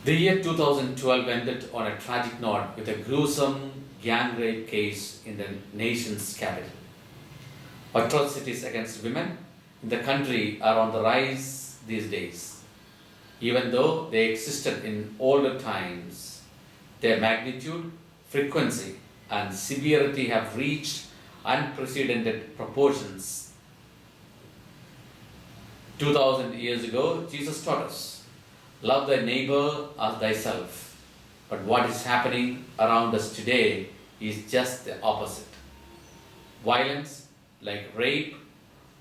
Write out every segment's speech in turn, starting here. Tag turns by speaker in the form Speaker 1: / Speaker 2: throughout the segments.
Speaker 1: The year 2012 ended on a tragic note with a gruesome gang rape case in the nation's capital. Atrocities against women in the country are on the rise these days. Even though they existed in older times, their magnitude, frequency, and severity have reached unprecedented proportions. 2000 years ago, Jesus taught us, love thy neighbor as thyself. But what is happening around us today is just the opposite. Violence like rape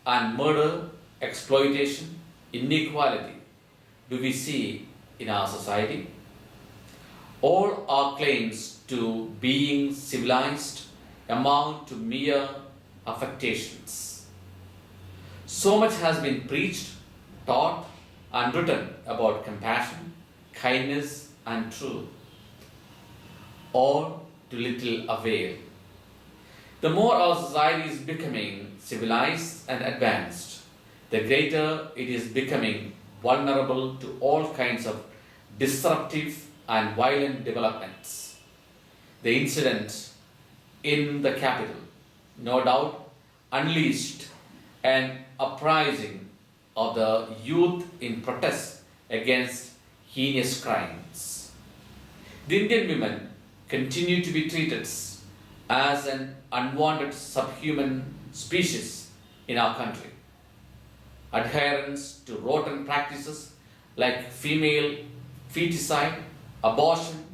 Speaker 1: and murder, exploitation, inequality, do we see in our society? All our claims to being civilized amount to mere affectations. So much has been preached, taught, and written about compassion, kindness, and truth, all to little avail. The more our society is becoming civilized and advanced, the greater it is becoming vulnerable to all kinds of disruptive and violent developments. The incident in the capital, no doubt, unleashed an uprising of the youth in protest against heinous crimes. The Indian women continue to be treated as an unwanted subhuman species in our country. Adherence to rotten practices like female feticide, abortion,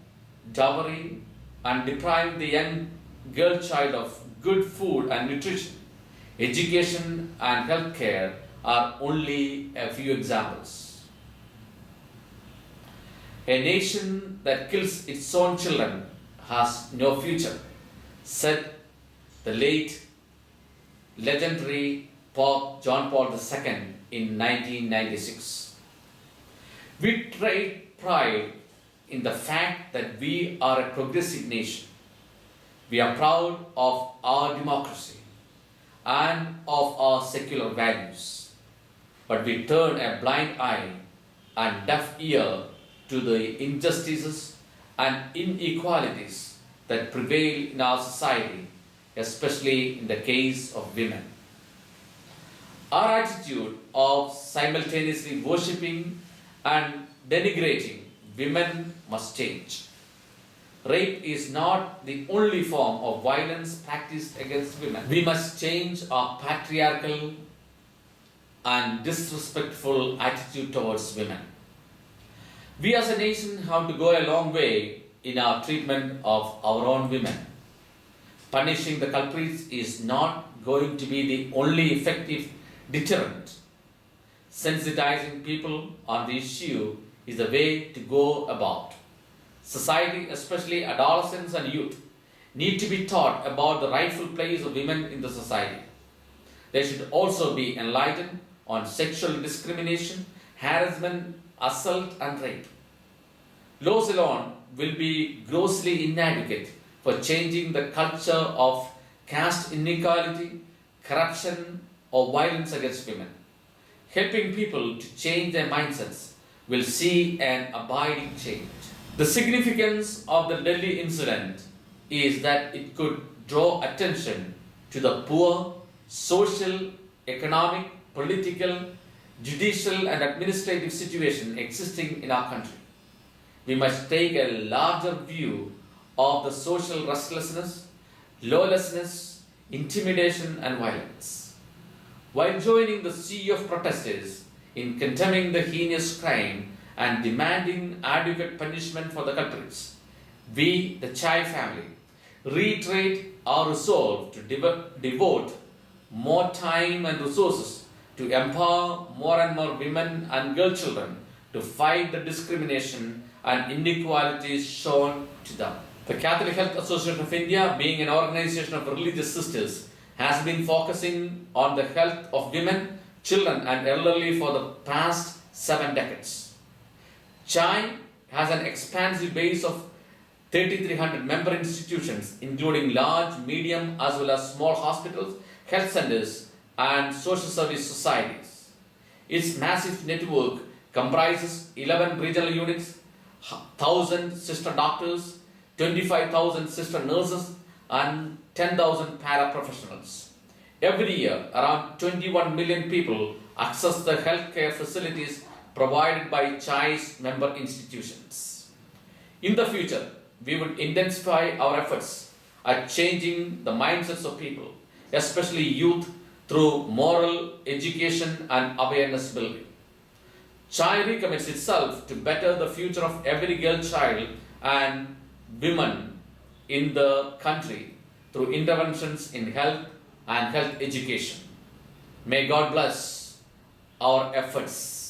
Speaker 1: dowry, and depriving the young girl child of good food and nutrition, education, and health care are only a few examples. A nation that kills its own children has no future, said the late legendary Pope John Paul II in 1996. We take pride in the fact that we are a progressive nation. We are proud of our democracy and of our secular values. But we turn a blind eye and deaf ear to the injustices and inequalities that prevail in our society, especially in the case of women. Our attitude of simultaneously worshipping and denigrating women must change. Rape is not the only form of violence practiced against women. We must change our patriarchal and disrespectful attitude towards women. We as a nation have to go a long way in our treatment of our own women. Punishing the culprits is not going to be the only effective deterrent. Sensitizing people on the issue is the way to go about. Society, especially adolescents and youth, need to be taught about the rightful place of women in the society. They should also be enlightened on sexual discrimination, harassment, assault, and rape. Laws alone will be grossly inadequate for changing the culture of caste inequality, corruption, or violence against women. Helping people to change their mindsets will see an abiding change. The significance of the Delhi incident is that it could draw attention to the poor social, economic, political, judicial, and administrative situation existing in our country. We must take a larger view of the social restlessness, lawlessness, intimidation, and violence. While joining the sea of protesters in condemning the heinous crime and demanding adequate punishment for the culprits, we, the Chai family, reiterate our resolve to devote more time and resources to empower more and more women and girl children to fight the discrimination and inequalities shown to them. The Catholic Health Association of India, being an organization of religious sisters, has been focusing on the health of women, children, and elderly for the past 7 decades. CHAI has an expansive base of 3,300 member institutions, including large, medium, as well as small hospitals, health centers, and social service societies. Its massive network comprises 11 regional units, 1,000 sister doctors, 25,000 sister nurses, and 10,000 paraprofessionals. Every year, around 21 million people access the healthcare facilities provided by CHAI's member institutions. In the future, we would intensify our efforts at changing the mindsets of people, especially youth, through moral education and awareness building. CHAI recommits itself to better the future of every girl child and women in the country through interventions in health and health education. May God bless our efforts.